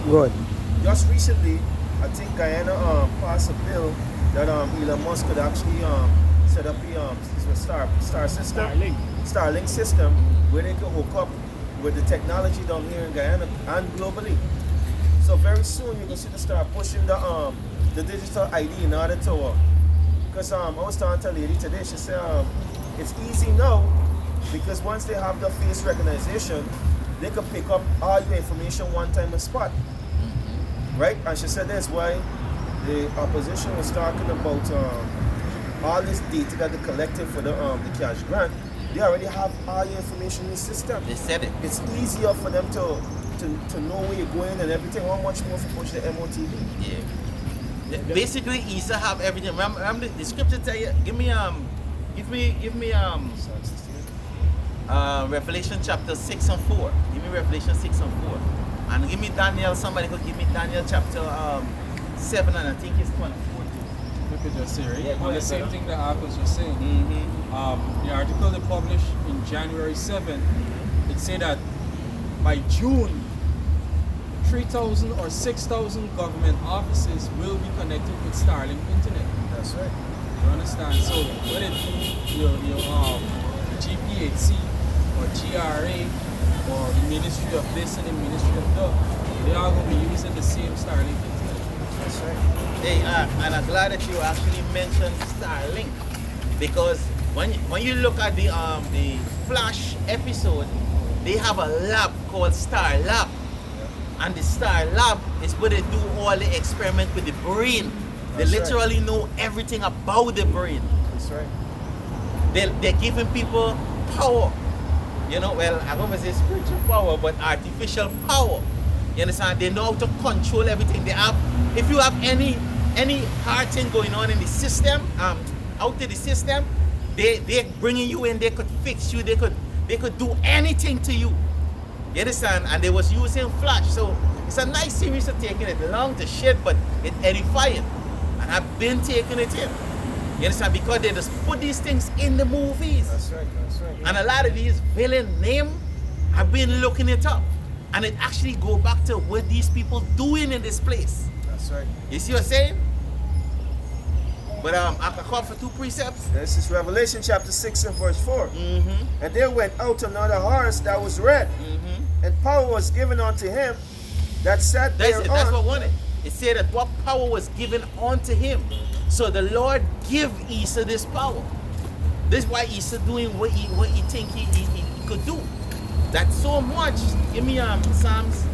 Good. Just recently, I think Guyana passed a bill that Elon Musk could actually set up a star system, Starlink system, where they could hook up with the technology down here in Guyana and globally. So very soon you're gonna see the start pushing the digital ID in order to because I was talking to a lady today, she said it's easy now because once they have the face recognition, they can pick up all your information one time and spot. Right? And she said that's why the opposition was talking about all this data that they collected for the cash grant. They already have all your information in the system. They said it. It's easier for them to know where you're going and everything. How much more for push the MOTV? Yeah. Basically, Isa have everything. Remember the scripture tell you. Give me Revelation chapter 6 and 4. Give me Revelation 6 and 4. And give me Daniel. Somebody could give me Daniel chapter 7 and I think it's 24. We could just say, right? Yeah, On the ahead, same brother. thing that Ark was just saying. The article they published in January 7, it said that by June, 3,000 or 6,000 government offices will be connected with Starlink internet. That's right. You understand? So whether it be your GPHC or GRA or the Ministry of this and the Ministry of that, they are going to be using the same Starlink internet. That's right. Hey, and I'm glad that you actually mentioned Starlink because when you look at the Flash episode, they have a lab called Star Lab, and the Star Lab is where they do all the experiment with the brain. They That's literally know everything about the brain. That's right. They're giving people power. You know, well, I don't want to say spiritual power, but artificial power. You understand? They know how to control everything. They have, if you have any hard thing going on in the system, out of the system, they're bringing you in. They could fix you. They could do anything to you. You understand? And they was using Flash, so it's a nice series of taking it long to shit, but it's edifying. And I've been taking it in. You understand? Because they just put these things in the movies. That's right. That's right. And a lot of these villain name, I've been looking it up. And it actually go back to what these people doing in this place. That's right. You see what I'm saying? But I can call for 2 precepts. This is Revelation chapter 6 and verse 4. And there went out another horse that was red, and power was given unto him that sat That's thereon. it. That's what I wanted. It said that what power was given unto him. So the Lord give Isa this power. This is why Isa doing what he think he could do. That's so much. Give me Psalms.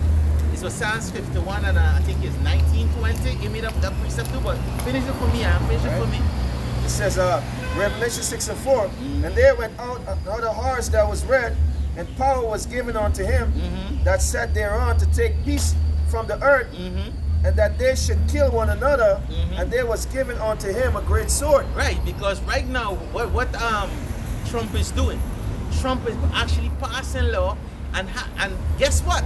It was Psalms 51 and I think it's 1920. Give me that precept too, but finish it for me. Finish it for me. It says Revelation 6 and 4. And there went out another horse that was red, and power was given unto him that sat thereon to take peace from the earth, and that they should kill one another, and there was given unto him a great sword. Right, because right now what Trump is doing, Trump is actually passing law, and guess what?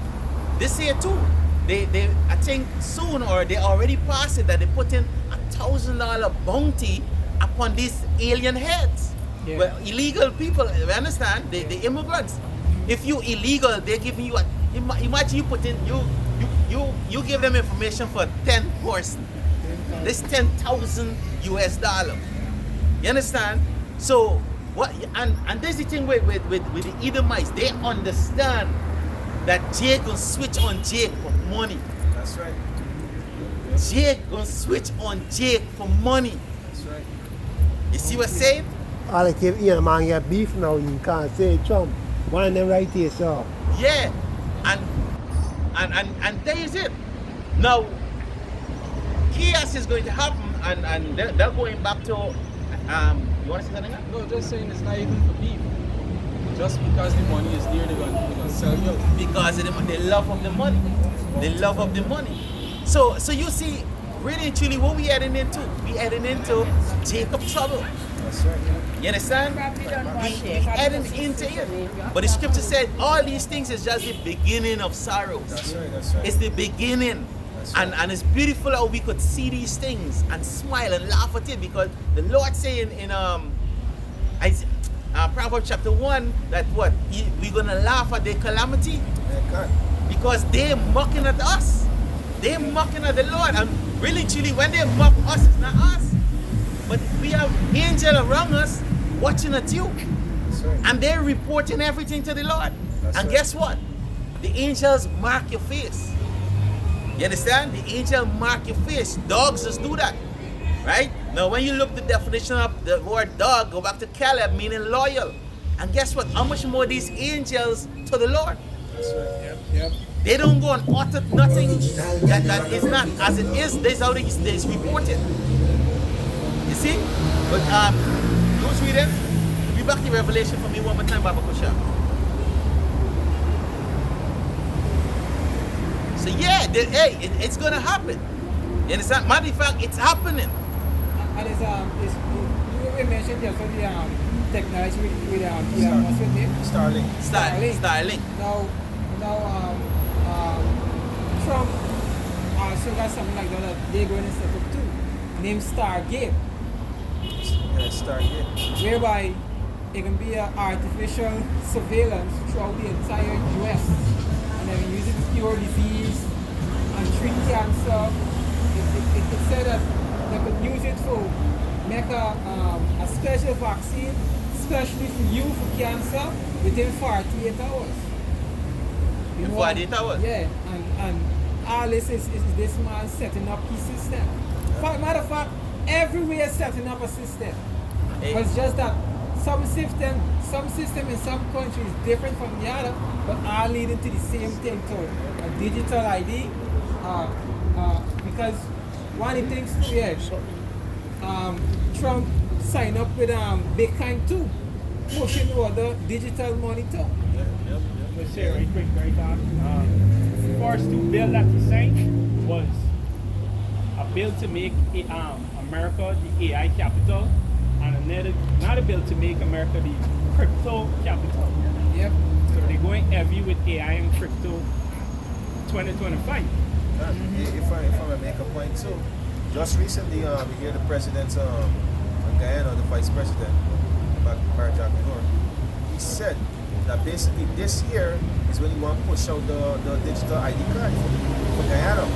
This year too, they I think soon, or they already passed it, that they put in $1,000 bounty upon these alien heads. Yeah. Well, illegal people, you understand? The immigrants. If you illegal, they're giving you imagine you put in you give them information for 10 person. This $10,000 US. You understand? So what? And this is the thing with the Edomites. They understand that Jake gonna switch on Jake for money. That's right. Jake gonna switch on Jake for money. That's right. You see what I'm saying? All I keep hearing man get beef now, you can't say Trump. One of them right here, so. Yeah. And there is it. Now chaos is going to happen, and they're going back to you want to say something? No, just saying it's not even for beef. Just because the money is there, they're gonna sell you out. Because of the love of the money. The love of the money. So you see, really and truly, what we heading into? We heading into Jacob trouble. That's right. You understand? We heading into it. But the scripture said all these things is just the beginning of sorrows. That's right. That's right. It's the beginning. That's right. And it's beautiful how we could see these things and smile and laugh at it, because the Lord saying in Proverbs chapter 1 that what? We're going to laugh at their calamity because they're mocking at us. They're mocking at the Lord. And really, truly, when they mock us, it's not us. But we have angels around us watching at you. That's right. And they're reporting everything to the Lord. That's And right. guess what? The angels mark your face. You understand? The angel mark your face. Dogs just do that. Right? Now, when you look the definition of the word dog, go back to Caleb, meaning loyal. And guess what? How much more these angels to the Lord? That's right. Yep. They don't go and utter nothing that is not as it is. This is how it is reported. You see? But who's reading? Read back the Revelation for me one more time, Baba Kusha. So yeah, it's gonna happen. You understand? Matter of fact, it's happening. And you mentioned yesterday technology with Elon Musk with him. Starlink. Starlink. Now, Trump also got something like that they're going to set up too, named Stargate, Yeah, Stargate. whereby it can be an artificial surveillance throughout the entire US, and they can use it to cure disease and treat cancer. It said that they could use it to make a special vaccine, especially for you for cancer, within 48 hours. You In know, 48 hours? Yeah, and all this is this man setting up his system. Matter of fact, everywhere setting up a system. Hey. But it's just that some system in some countries is different from the other, but all leading to the same thing, to a digital ID. Because one of the things too, Trump signed up with Bitcoin too, pushing the digital money too. Let's say right quick, right on. First to bill that he signed was a bill to make America the AI capital, and another bill to make America the crypto capital. Yep. So they're going heavy with AI and crypto 2025. If I may make a point too, just recently we hear the president in Guyana, the vice president, he said that basically this year is when you want to push out the digital ID card for Guyana.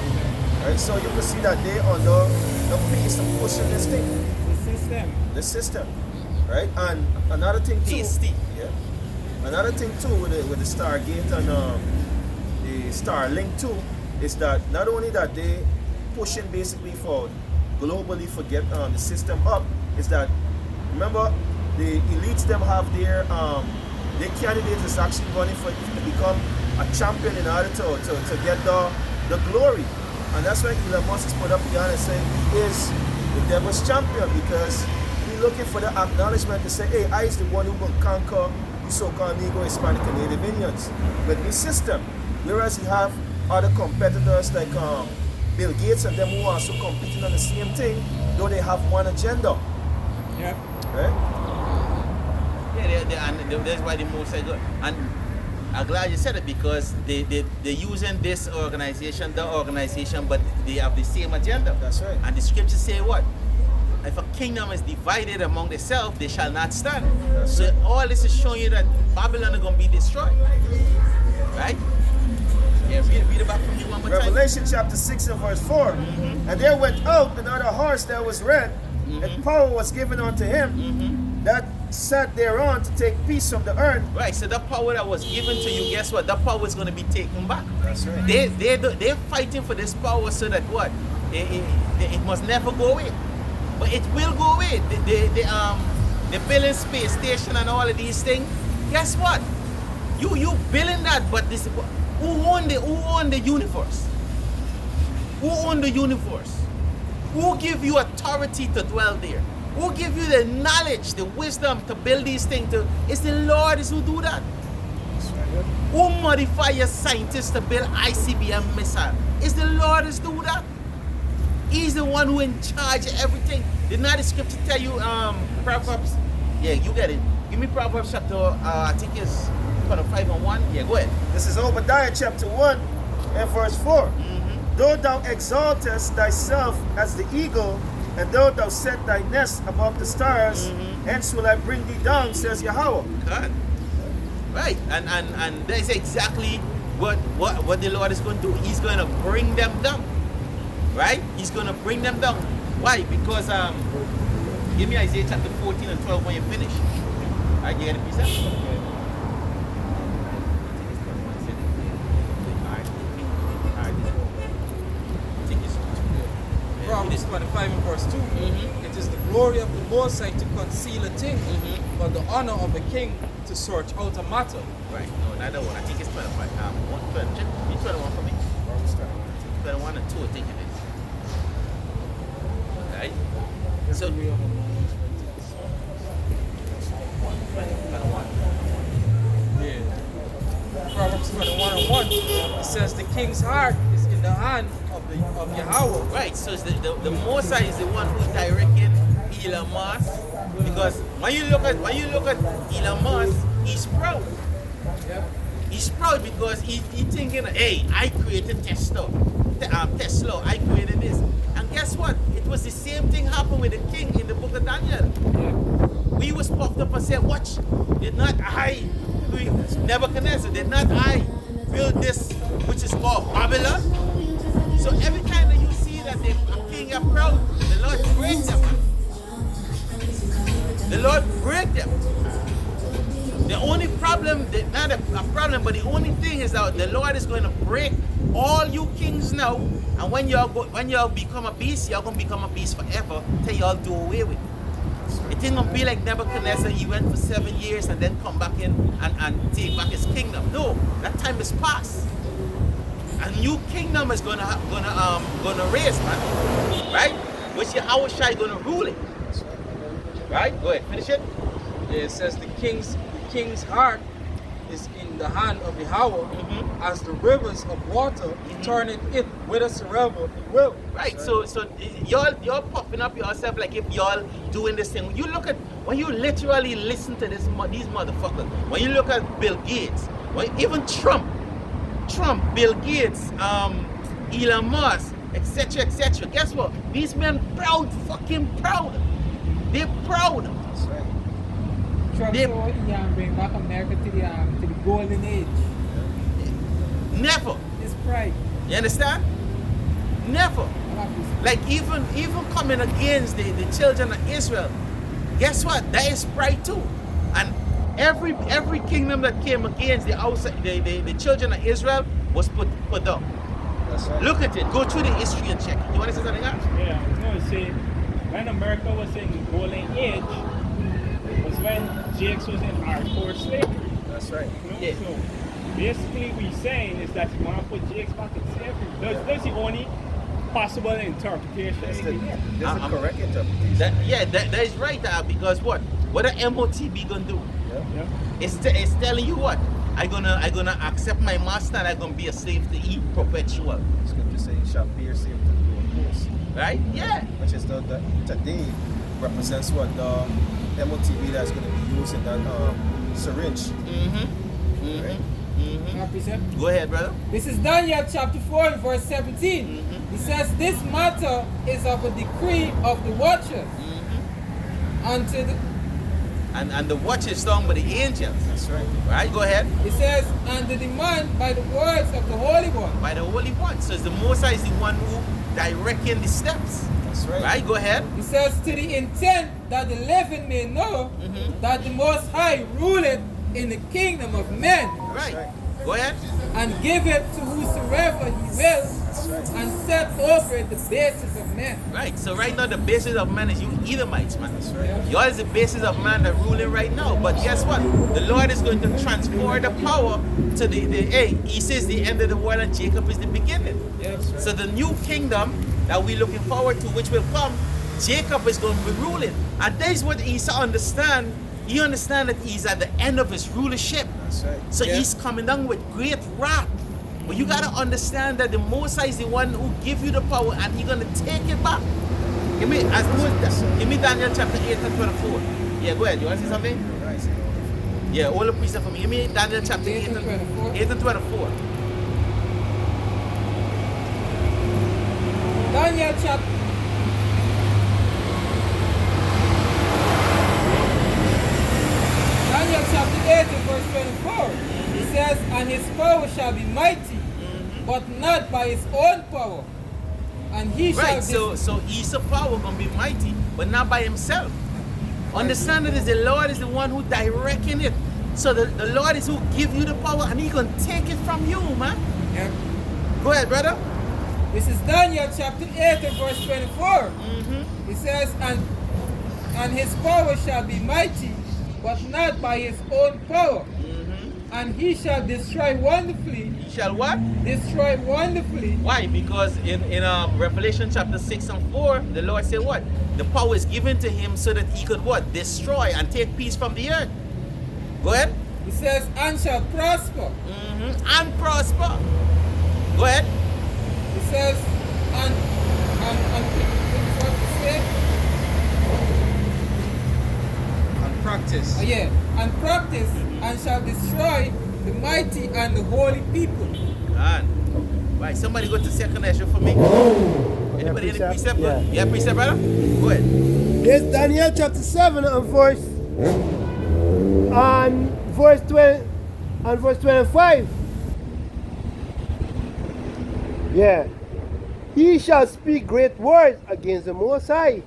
Right? So you can see that they are the pace of pushing this thing. The system. Right? And another thing too. Tasty. Yeah. Another thing too with the Stargate and the Starlink too is that not only that they pushing basically for globally for get the system up, is that remember the elites them have their candidates is actually running for to become a champion in order to get the glory. And that's why Elon Musk is put up again and saying he is the devil's champion, because he's looking for the acknowledgement to say, hey, I is the one who will conquer the so-called Negro, Hispanic, and Native Indians with this system. Whereas you have other competitors like Bill Gates and them who are also competing on the same thing, though they have one agenda. Yep. Right? Yeah, and that's why the most I go. And I'm glad you said it, because they're using this organization, the organization, but they have the same agenda. That's right. And the scriptures say what? If a kingdom is divided among themselves, they shall not stand. That's So right. all this is showing you that Babylon is going to be destroyed. Right? Yeah, read about from you one more time. Revelation chapter 6 and verse 4. And there went out another horse that was red, and power was given unto him that sat thereon to take peace from the earth. Right, so the power that was given to you, guess what? That power is going to be taken back. That's right. They're fighting for this power so that what? It must never go away. But it will go away. The building space station and all of these things. Guess what? You building that, but this who own the universe? Who own the universe? Who give you authority to dwell there? Who give you the knowledge, the wisdom to build these things? It's the Lord is who do that. Who modify your scientists to build ICBM missile? It's the Lord is do that. He's the one who in charge of everything. Did not the scripture tell you Proverbs? Yeah, you get it. Give me Proverbs chapter I think it's 5 and 1. Yeah, go ahead. This is Obadiah chapter 1 and verse 4. Though thou exaltest thyself as the eagle, and though thou set thy nest above the stars, hence will I bring thee down, says Yahweh. God. Right. And that's exactly what the Lord is going to do. He's going to bring them down. right? He's going to bring them down. Why? Because give me Isaiah chapter 14 and 12 when you finish. Alright, you get a piece of? Proverbs 25 and verse 2. It is the glory of the Most High to conceal a thing, but the honor of a king to search out a matter. Right. No, another one. I think it's 25. 12. You 21 for me. 21 and 2, I think it is. Right? So, 21. Yeah. Proverbs 21 and 1. It says the king's heart is in the hand of Yahweh. Right, so it's the Most High is the one who's directing Elon Musk, because when you look at Elon Musk, he's proud. He's proud because he's thinking, hey, I created Tesla. Tesla, I created this. And guess what? It was the same thing happened with the king in the book of Daniel. We was puffed up and said, watch, did not I, Nebuchadnezzar, did not I build this which is called Babylon? So every time that you see that the king are proud, the Lord break them. The Lord break them. The only problem, not a problem, but the only thing is that the Lord is going to break all you kings now. And when y'all become a beast, y'all going to become a beast forever till y'all do away with it. It ain't going to be like Nebuchadnezzar. He went for 7 years and then come back in and take back his kingdom. No, that time is past. A new kingdom is gonna raise, man, right? Which Yahweh Shai gonna rule it, right? Go ahead, finish it. Yeah, it says the king's heart is in the hand of Yahweh, as the rivers of water, turning it whithersoever he will. Right. So y'all puffing up yourself like if y'all doing this thing. When you literally listen to these motherfuckers. When you look at Bill Gates, even Trump, Bill Gates, Elon Musk, etc., etc. Guess what? These men fucking proud. They're proud. That's right. Trump saw he bring back America to the golden age. Never. His pride. You understand? Never. Like even coming against the children of Israel. Guess what? That is pride too. And every kingdom that came against the children of Israel was put down. That's right. Look at it. Go through the history and check it. You want to say something else? Yeah, I was going to say, when America was in the golden age, was when Jakes was in hardcore slavery. That's right. You know? Yeah. So basically, what we're saying is that you want to put Jakes back in slavery. That's the only possible interpretation. That's the I'm- correct interpretation. That is right, because what the MOTB gonna do? Yeah. It's telling you what? I gonna accept my master and I'm gonna be a slave to eat perpetual. Scripture says, shall pierce him to the horse. Right? Yeah. Which is today represents what the MOTB that's going to be used in that syringe. Right? Go ahead, brother. This is Daniel chapter 4 and verse 17. It says, this matter is of a decree of the watchers unto the... And the watch is sung by the angels. That's right. Right? Go ahead. It says, and the demand by the words of the Holy One. By the Holy One. So the Most High is the one who directing the steps. That's right. Right? Go ahead. It says, to the intent that the living may know that the Most High ruleth in the kingdom of men, Right. right. Go ahead. and give it to whosoever he will, and set over it the basis of men. Right. So right now the basis of man is you Edomites, man. That's right. Y'all is the basis of man that ruling right now. But guess what? The Lord is going to transfer the power to he says the end of the world and Jacob is the beginning. So the new kingdom that we're looking forward to, which will come, Jacob is going to be ruling. And that is what Esau understand. He understand that he's at the end of his rulership. That's right. So he's coming down with great wrath. But you gotta understand that the Most High is the one who give you the power and he's gonna take it back. Give me Daniel chapter 8 and 24. Yeah, go ahead. You wanna say something? Nice. Yeah, all the priests for me. Give me Daniel chapter 8 and 24. 8 and 24. Daniel chapter Daniel chapter 8 and verse 24. It says, and his power shall be mighty, but not by his own power. And he shall Right, so Esau's power gonna be mighty, but not by himself. Understand that the Lord is the one who directing it. So the Lord is who give you the power, and he gonna take it from you, man. Yep. Go ahead, brother. This is Daniel chapter 8 and verse 24. It says, and his power shall be mighty, but not by his own power. And he shall destroy wonderfully. He shall what? Destroy wonderfully. Why? Because in Revelation chapter 6 and 4, the Lord said what? The power is given to him so that he could what? Destroy and take peace from the earth. Go ahead. It says, and shall prosper. And prosper. Go ahead. It says, and what it say? And practice. Yeah, and practice, and shall destroy the mighty and the holy people. And right, somebody go to second Ezra for me. Anybody any precept? precept? Yeah. Yeah, precept, brother? Go ahead. This Daniel chapter 7 and verse 20 and verse 25. Yeah. He shall speak great words against the Most High,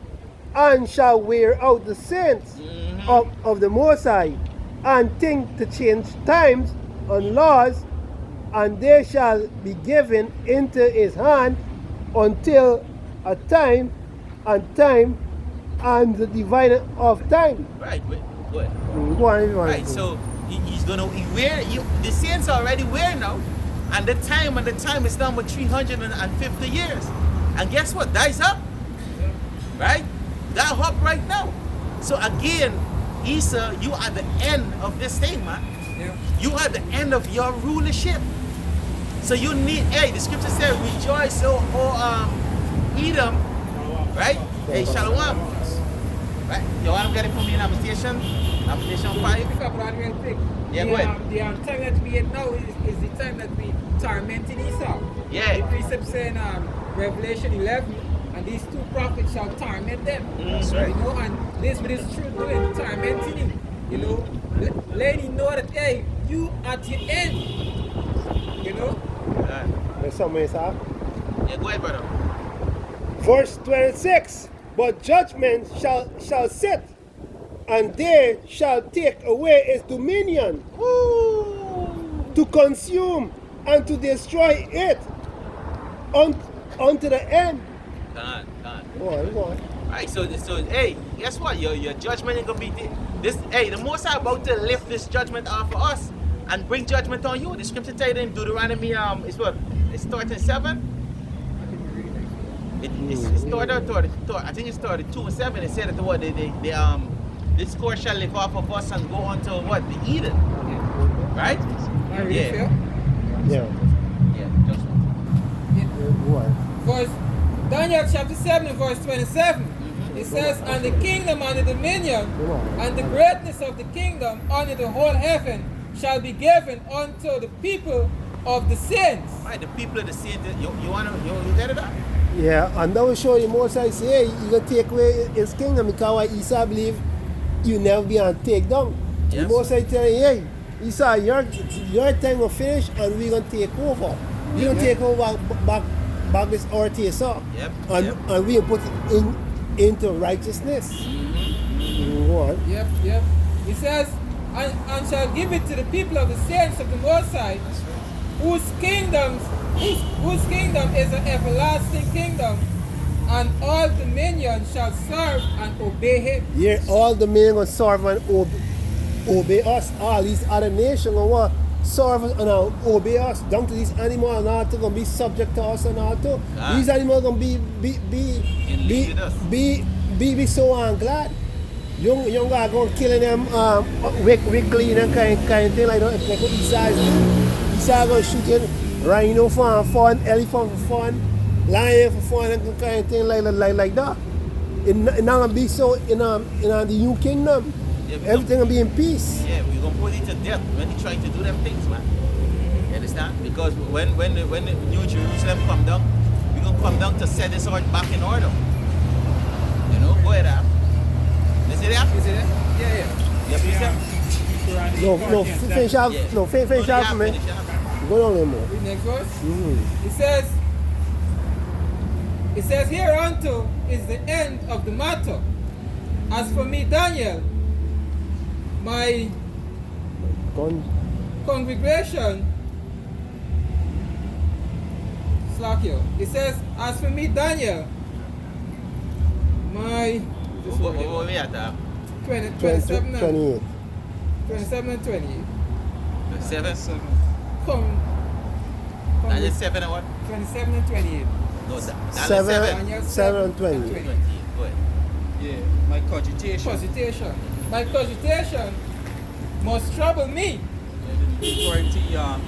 and shall wear out the saints of the Most High, and think to change times and laws, and they shall be given into his hand until a time and the dividing of time. Right, wait, go ahead. Go on, go on. Right, so he's gonna wear you. The saints are already wear now, and the time is now with 350 years. And guess what? That's up, right? That up right now. So again, Esau, you are the end of this thing, man. Yeah. You are the end of your rulership. So you need. Hey, the scripture said, "Rejoice, O Edom." Right? Hey, Shalom. Right? You want to get it for me in Lamentation 5? Pick up that real quick. Yeah, the, go ahead. The time that we in now is the time that we tormenting Esau. Yeah. The precept saying Revelation 11, and these two prophets shall torment them. That's right. You know, and this what is true doing, tormenting him. You know, letting him know that, hey, you at your end. You know? There's something inside. Yeah, go ahead, brother. Verse 26. But judgment shall sit, and they shall take away its dominion, to consume and to destroy it unto the end. Done. Go on. Right, so hey, guess what? Your judgment ain't gonna be this. Hey, the Most High about to lift this judgment off of us and bring judgment on you. The scripture tell you in Deuteronomy, it's what? It starts in 7. It's started. I think it started 2 and 7. It said that what this course shall live off of us and go on to what? The Eden. Right? Yeah. Judgment. Go on. Verse Daniel chapter 7 verse 27. It says, and the kingdom and the dominion and the greatness of the kingdom under the whole heaven shall be given unto the people of the saints. Right, the people of the saints. You get it up? Yeah, and that will show you Most High say, hey, you gonna take away his kingdom because Esau believe you never be on take down. Yes. The Most High tell you, hey, Esau, your time will finish and we're gonna take over. We're gonna take over back this earth Esau. Yep. And we put it into righteousness. Go on. Yep. It says, and shall give it to the people of the saints of the Most High, whose kingdom is an everlasting kingdom, and all dominion shall serve and obey him. Yeah, all dominion gonna serve and obey us. All these other nations gonna serve us and obey us. Down to these animals and all gonna be subject to us and all too. Ah. These animals gonna be so glad. Young guy going killing them weekly and kind of thing like that. Like what Esau gonna shoot you rhino for fun, elephant for fun, lion for fun and kind of thing like that. It not gonna be so in the new kingdom. Yeah, Everything gonna be in peace. Yeah, we're gonna put it to death when they try to do them things, man. You understand? Because when the New Jerusalem come down, we're gonna come down to set this earth back in order. You know, go ahead, Am. Is it there? Is it? Yeah. Yeah, please, No, finish off. Yeah. No, finish off for me. Go down a little more. Read next verse. It It says, hereunto is the end of the matter. As for me, Daniel, my congregation, slack you. It says, as for me, Daniel, my What we at that? 27 and 28. 27 and 28. 7? Daniel 7 and what? 27 and 28. No, Daniel 7, 7. 7 and 20. 20. Go ahead. Yeah, my cogitation. Cogitation. My cogitation must trouble me. Authority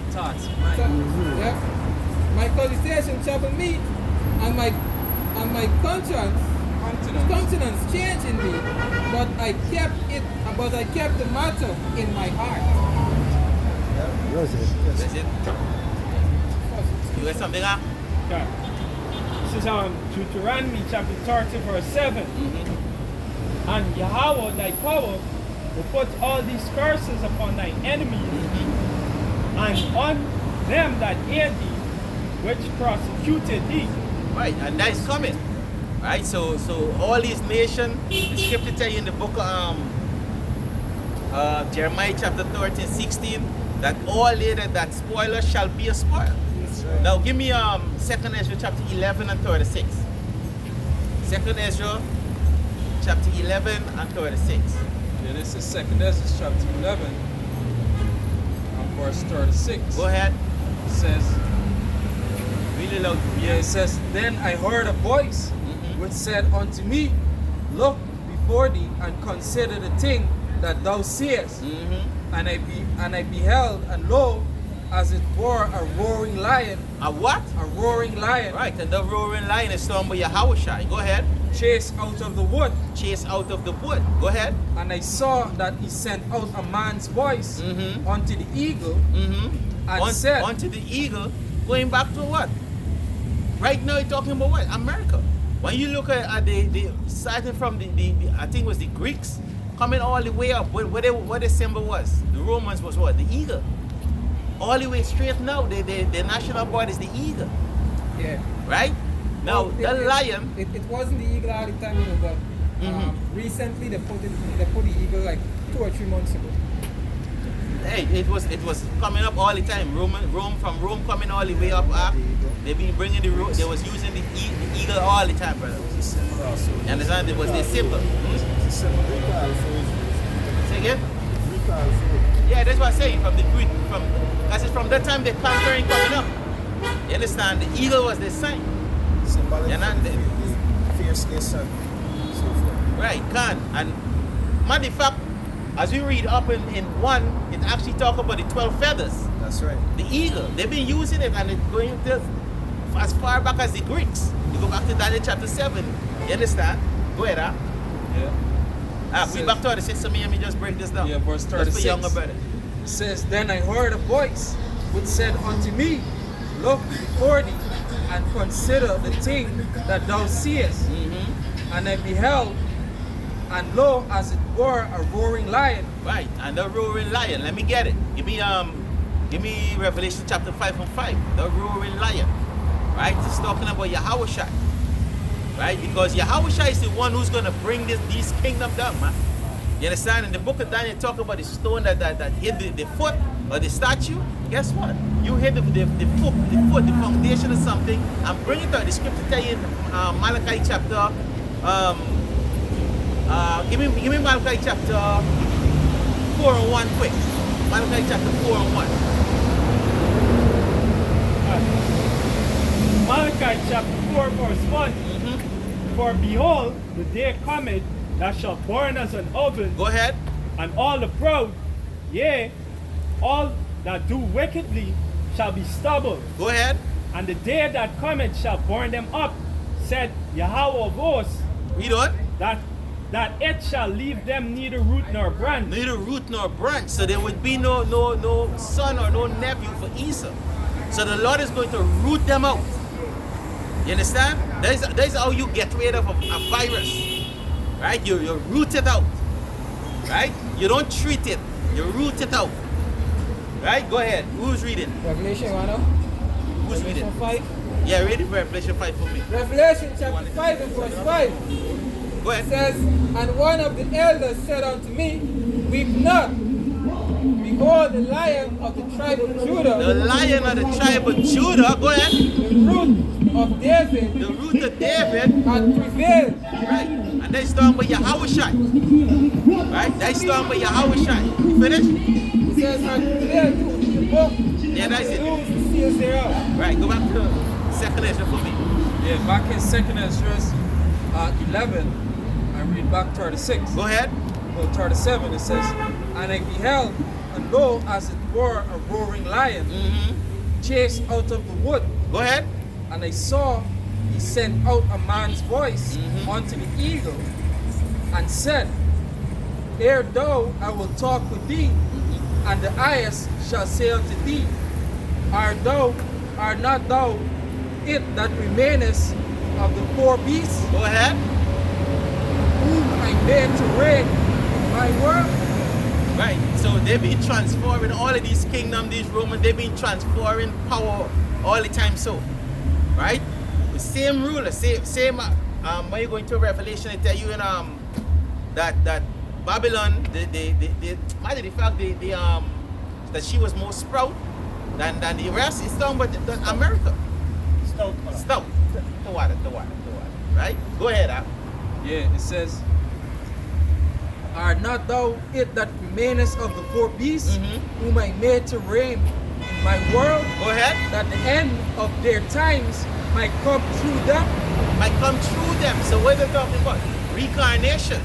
thoughts. So, yeah. My cogitation trouble me, and my countenance changed in me, but I kept the matter in my heart. That's it. That's it. You got something up? Okay. This is Deuteronomy chapter 30, verse 7. And Yahweh thy power will put all these curses upon thy enemies and on them that hate thee, which persecuted thee. Right, and that is coming. Right, so all these nations, the scripture tell you in the book of Jeremiah chapter 13, 16, that all they that spoil us shall be a spoil. Now give me 2nd Ezra chapter 11 and 36. 2nd Ezra chapter 11 and 36. Yeah, this is 2nd Ezra chapter 11 and verse 36. Go ahead. It says, Really loud. yeah, it says, then I heard a voice which said unto me, look before thee and consider the thing that thou seest. And I beheld, and lo, as it were a roaring lion. A what? A roaring lion. Right, and the roaring lion is talking about Yahushua. Go ahead. Chased out of the wood. Chase out of the wood. Go ahead. And I saw that he sent out a man's voice unto the eagle and said, Onto the eagle, going back to what? Right now you're talking about what? America. When you look at the starting from the I think it was the Greeks, coming all the way up, what the symbol was. The Romans was what? The eagle. All the way straight now, the national bird is the eagle. Yeah. Right? Now, Well, the lion, It wasn't the eagle all the time, you know, but recently they put the eagle like 2 or 3 months ago. hey, it was coming up all the time. From Rome coming all the way up. They've been bringing they was using the eagle all the time, brother. You understand? It was the symbol. Say again? Yeah, that's what I'm saying. From the Greek, because it's from that time the conquering coming up. You understand? The eagle was the sign. Symbolic You're not there. fierceness and so forth. Right, can. And matter of fact, as we read up in 1, it actually talk about the 12 feathers. That's right. The eagle. They've been using it and it's going to as far back as the Greeks. You go back to Daniel chapter 7. You understand? Go ahead, huh? yeah, We back to the system here, let me just break this down. Yeah, verse Just for 36. younger brother. It says, then I heard a voice which said unto me, look before thee and consider the thing that thou seest. And I beheld, and lo, as it were a roaring lion. Right, and the roaring lion. Let me get it. Give me Revelation chapter 5 and 5. The roaring lion. Right? It's talking about Yahushua. Right? Because Yahushua is the one who's gonna bring these kingdom down, man. You understand? In the book of Daniel, talk about the stone that hit the foot or the statue. Guess what? You hit the foot, the foundation of something, and bring it out. The scripture tell you in Malachi chapter. Give me Malachi chapter 4 and 1 quick. Malachi chapter 4 and 1. Malachi chapter 4, verse 1. For behold, the day cometh that shall burn as an oven, Go ahead. and all the proud, yea, all that do wickedly shall be stubble. Go ahead. And the day that cometh shall burn them up, said Yahweh of hosts, Read on. that it shall leave them neither root nor branch. Neither root nor branch. So there would be no son or no nephew for Esau. So the Lord is going to root them out. You understand? That is how you get rid of a virus. Right? You root it out. Right? You don't treat it. You root it out. Right? Go ahead. Who's reading? Revelation 1 now? Who's Revelation reading? 5? Yeah, read it for Revelation 5 for me. Revelation chapter 5 and verse 5. Go It ahead. says, and one of the elders said unto me, weep not. Behold, the Lion of the tribe of Judah, The Lion of the tribe of Judah, go ahead. the root of David, The root of David, hath prevailed. right? And they talking about Yahushai, right? They talking about Yahushai. You finished? It says, hath prevailed to open the book, Yeah, that's and it. to loose the seals thereof. Right, go back to the second lesson for me. Yeah, back in 2nd Esdras 11, I read back 36. Go ahead. Well, 37, it says, and I beheld, and lo, as it were a roaring lion, chased out of the wood. Go ahead. And I saw he sent out a man's voice unto the eagle, and said, ere thou I will talk with thee, and the highest shall say unto thee, art not thou it that remainest of the four beasts, Go ahead. whom I made to reign in my world? Right. So they've been transforming all of these kingdoms, these Romans, they've been transferring power all the time. So, right? The same ruler, same when you go into Revelation, it tell you in that Babylon, matter of fact, that she was more sprout than the rest. It's talking about the America. Stop. The water. Right? Go ahead, Yeah, it says, art not thou it that remainest of the four beasts, whom I made to reign in my world, Go ahead. that the end of their times might come through them? Might come through them. So what are they talking about? Reincarnation.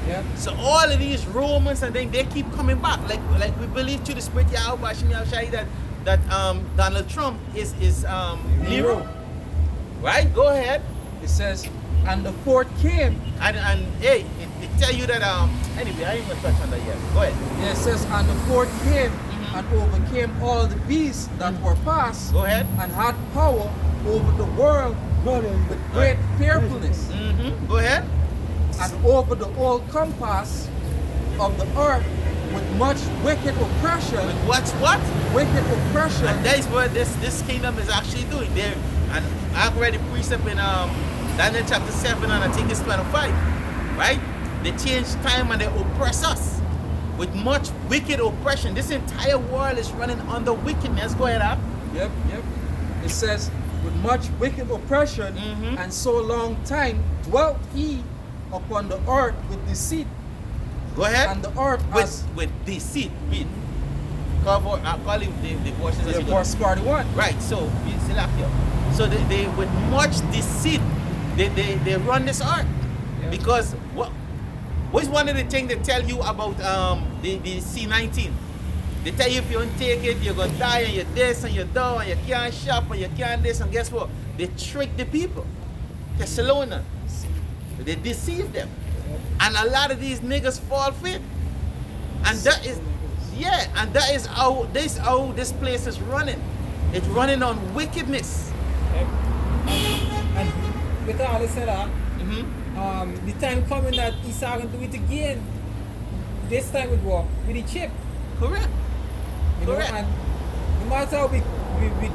Yeah. So all of these Romans and then they keep coming back. Like we believe through the Spirit Yahweh that Donald Trump is Nero. Right? Go ahead. It says, and the fourth came. And hey, it tell you that anyway, I ain't gonna touch on that yet. Go ahead. Yeah, it says, and the fourth came and overcame all the beasts that were past, Go ahead. and had power over the world with great fearfulness, Go ahead. and over the whole compass of the earth with much wicked oppression. What's what? Wicked oppression. And that is what this kingdom is actually doing. There, and I've read the precept in Daniel chapter 7 and I think it's 25. Right? They change time and they oppress us with much wicked oppression. This entire world is running under wickedness. Go ahead, Ab. Yep. It says, with much wicked oppression, and so long time dwelt he upon the earth with deceit, Go ahead. and the earth as with deceit. Read. Call it the portions as yeah, you go. verse 41. Right, so it's still up here. So they with much deceit, they run this earth. Yeah. Because what's one of the things they tell you about the C-19? They tell you if you don't take it, you're gonna die, and you're this and you're that, and you can't shop and you can't this, and guess what? They trick the people. Thessalonians. They deceive them. And a lot of these niggas fall for it. And that is how this place is running. It's running on wickedness. And with all this said, the time coming that Esau going to do it again. This time with what? With the chip. Correct. You know, Correct. and no matter how we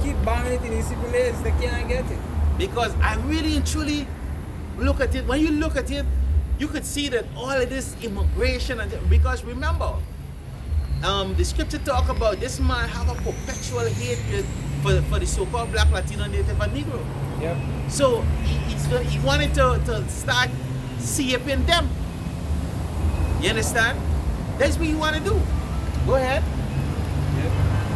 keep banging it in the civil lanes, they can't get it. Because I really and truly look at it. When you look at it, you could see that all of this immigration because remember, the scripture talk about this man have a perpetual hatred for the so-called black, Latino, Native, and Negro. Yep. So he wanted to start shaping them. You understand? That's what you want to do. Go ahead.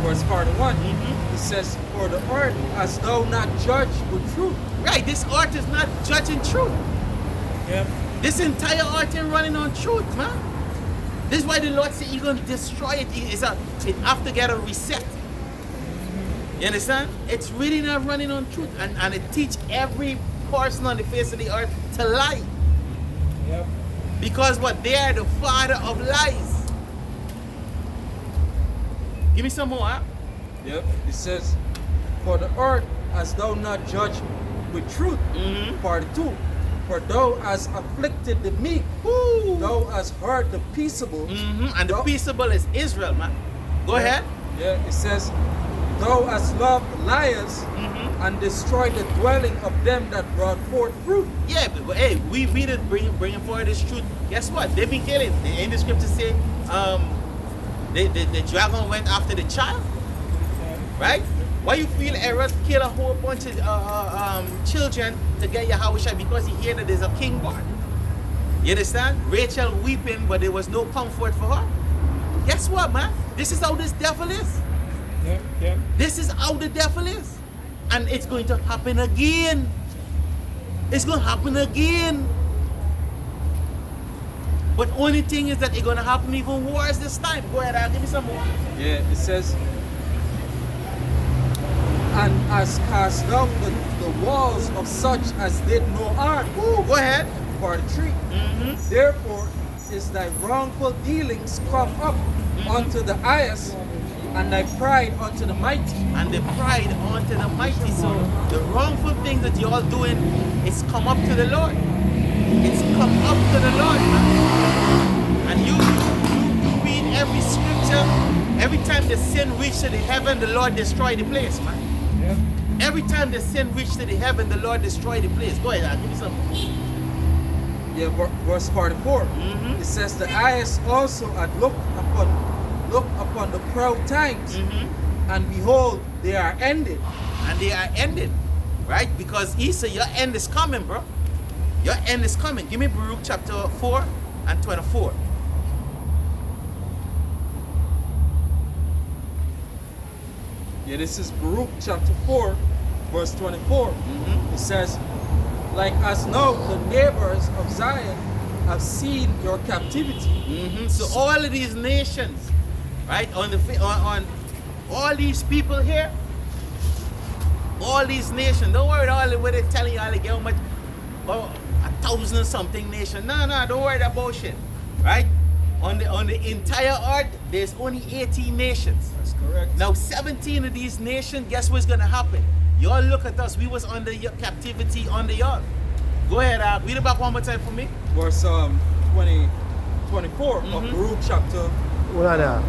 Verse 41. It says, for the earth hast thou not judged with truth. Right, this art is not judging truth. Yep. This entire art ain't running on truth, man. This is why the Lord said He's gonna destroy it. It have to get a reset. You understand? It's really not running on truth. And it teach every person on the face of the earth to lie. Yep. Because what? They are the father of lies. Give me some more, huh? Yep. It says, for the earth hast thou not judged with truth. 42. For thou hast afflicted the meek. Woo. Thou hast hurt the peaceable. And the peaceable is Israel, man. Go ahead. Yeah, it says, Thou hast loved liars and destroyed the dwelling of them that brought forth fruit. Yeah, but hey, we didn't bring forward this truth. Guess what? They've been killing. In the scripture say, the dragon went after the child, right? Why you feel Herod kill a whole bunch of children to get Yahweh? Because he heard that there's a king born. You understand? Rachel weeping, but there was no comfort for her. Guess what, man? This is how this devil is. Yeah. This is how the devil is. And it's going to happen again. It's going to happen again. But only thing is that it's going to happen even worse this time. Go ahead, I'll give me some more. Yeah, it says, and has cast down the walls of such as did no harm. Ooh, go ahead. For the tree. Therefore is thy wrongful dealings come up unto the highest, and thy pride unto the mighty. And the pride unto the mighty. So the wrongful things that you're all doing is come up to the Lord. It's come up to the Lord, man. And you read every scripture. Every time the sin reached to the heaven, the Lord destroyed the place, man. Yeah. Every time the sin reached to the heaven, the Lord destroyed the place. Go ahead, I'll give you some. Yeah, verse 44. It says the eyes also had looked upon the proud times, and behold, they are ended. And they are ended, right? Because he said your end is coming, bro. Your end is coming. Give me Baruch chapter 4 and 24. Yeah, this is Baruch chapter 4, verse 24. It says, like as now the neighbors of Zion have seen your captivity. So all of these nations, right, on all these people here, all these nations, don't worry all the way they're telling you all they get how much, 1,000 something nation. No, don't worry that bullshit, right? On the entire earth, there's only 18 nations. That's correct. Now 17 of these nations, guess what's gonna happen? Y'all look at us, we was under captivity under y'all. Go ahead, read it back one more time for me. Verse 24 of Baruch chapter. Hold on now,